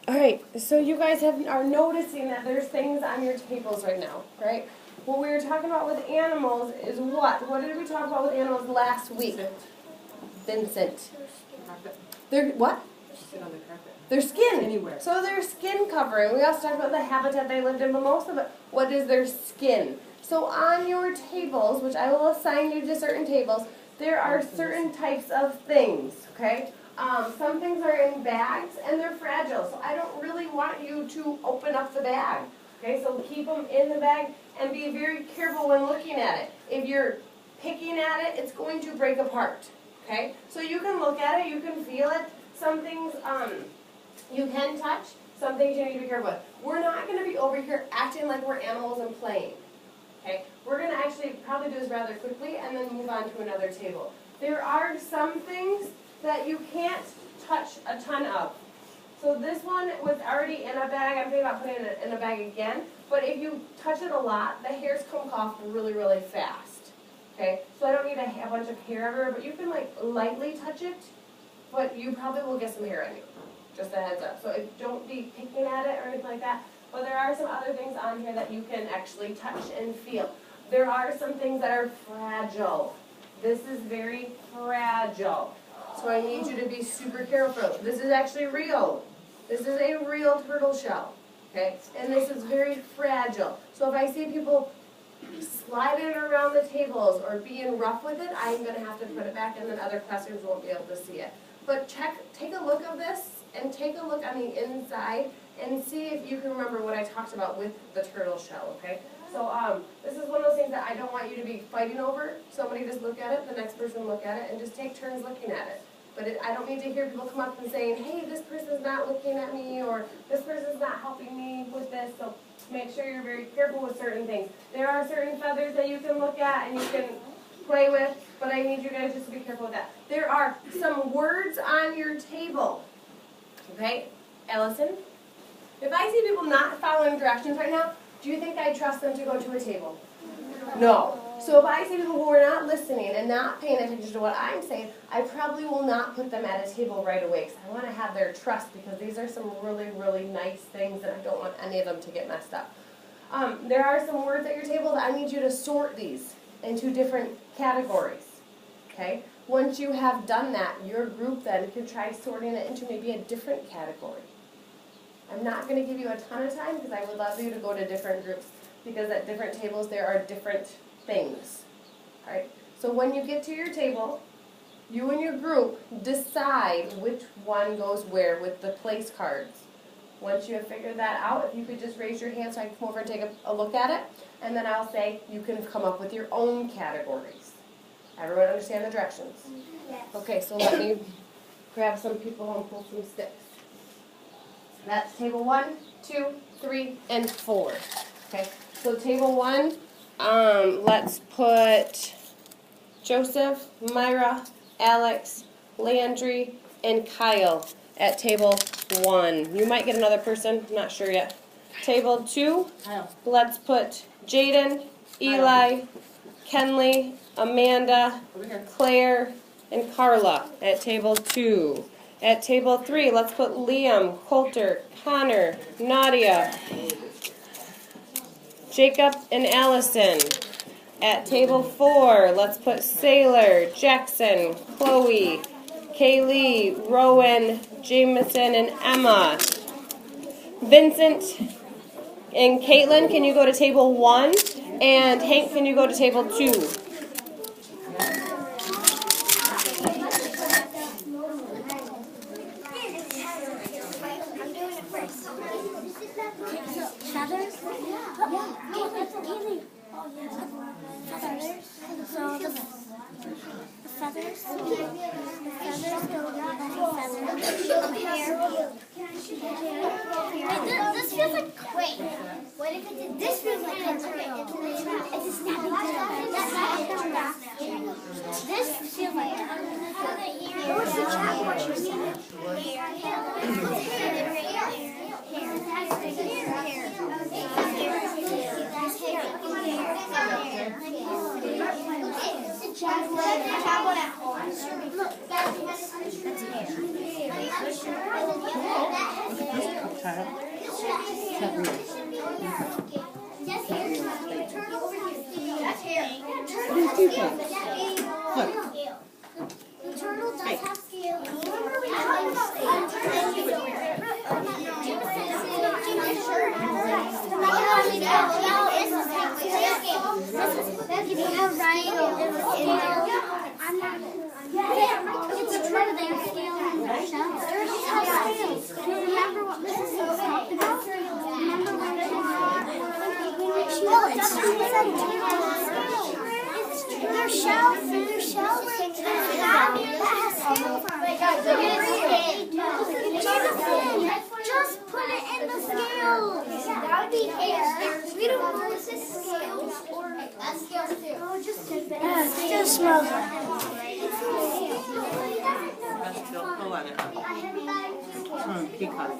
All right, so you guys are noticing that there's things on your tables right now, right? What we were talking about with animals is what? What did we talk about with animals last week? Vincent. Their what? Sit on the carpet. Their skin. Anywhere. So their skin covering. We also talked about the habitat they lived in, but most of it, what is their skin? So on your tables, which I will assign you to certain tables, there are certain types of things, okay? Some things are in bags and they're fragile, so I don't really want you to open up the bag. Okay, so keep them in the bag and be very careful when looking at it. If you're picking at it, it's going to break apart. Okay, so you can look at it, you can feel it. Some things you can touch, some things you need to be careful with. We're not going to be over here acting like we're animals and playing. Okay, we're going to actually probably do this rather quickly and then move on to another table. There are some things that you can't touch a ton of. So this one was already in a bag. I'm thinking about putting it in a bag again. But if you touch it a lot, the hairs come off really, really fast. Okay, so I don't need a bunch of hair everywhere, but you can like lightly touch it, but you probably will get some hair on you. Just a heads up. So don't be picking at it or anything like that. But there are some other things on here that you can actually touch and feel. There are some things that are fragile. This is very fragile. So I need you to be super careful. This is actually real. This is a real turtle shell. Okay? And this is very fragile. So if I see people sliding it around the tables or being rough with it, I'm going to have to put it back and then other classrooms won't be able to see it. But take a look of this and take a look on the inside and see if you can remember what I talked about with the turtle shell, okay? So this is one of those things that I don't want you to be fighting over. Somebody just look at it, the next person look at it, and just take turns looking at it. But I don't need to hear people come up and saying, hey, this person's not looking at me, or this person's not helping me with this. So make sure you're very careful with certain things. There are certain feathers that you can look at and you can play with, but I need you guys just to be careful with that. There are some words on your table. Okay, Allison? If I see people not following directions right now, do you think I trust them to go to a table? No. So if I see people who are not listening and not paying attention to what I'm saying, I probably will not put them at a table right away because I want to have their trust because these are some really, really nice things and I don't want any of them to get messed up. There are some words at your table that I need you to sort these into different categories. Okay? Once you have done that, your group then can try sorting it into maybe a different category. I'm not going to give you a ton of time because I would love you to go to different groups because at different tables there are different things. All right? So when you get to your table, you and your group decide which one goes where with the place cards. Once you have figured that out, if you could just raise your hand so I can come over and take a look at it, and then I'll say you can come up with your own categories. Everyone understand the directions? Yes. Okay, so let me grab some people and pull some sticks. That's table 1, 2, 3, and 4. Okay, so table 1, let's put Joseph, Myra, Alex, Landry, and Kyle at table 1. You might get another person, I'm not sure yet. Table 2, let's put Jaden, Eli, Kenley, Amanda, Claire, and Carla at table 2. At table 3, let's put Liam, Coulter, Connor, Nadia, Jacob, and Allison. At table 4, let's put Sailor, Jackson, Chloe, Kaylee, Rowan, Jameson, and Emma. Vincent and Caitlin, can you go to table 1? And Hank, can you go to table 2? Feathers? So the feathers go with hair. This feels like wait. What if it did? This feels like it's a snapping turtle. This feels like what's the chat watchers? Kyle? Cut yours. That's hair. What is your thing? Look. The turtle does have scales. Remember we it's a turtle that has scales on their shells. Turtles have scales. Do you remember what Mrs. Hicks talked about? Remember when she their shells that has scales on it. Just put it in the scales. That would be hair. We don't know if this is scales or that's scales too. Oh, just take it. It still smells like Let's go pull on it. Peacock.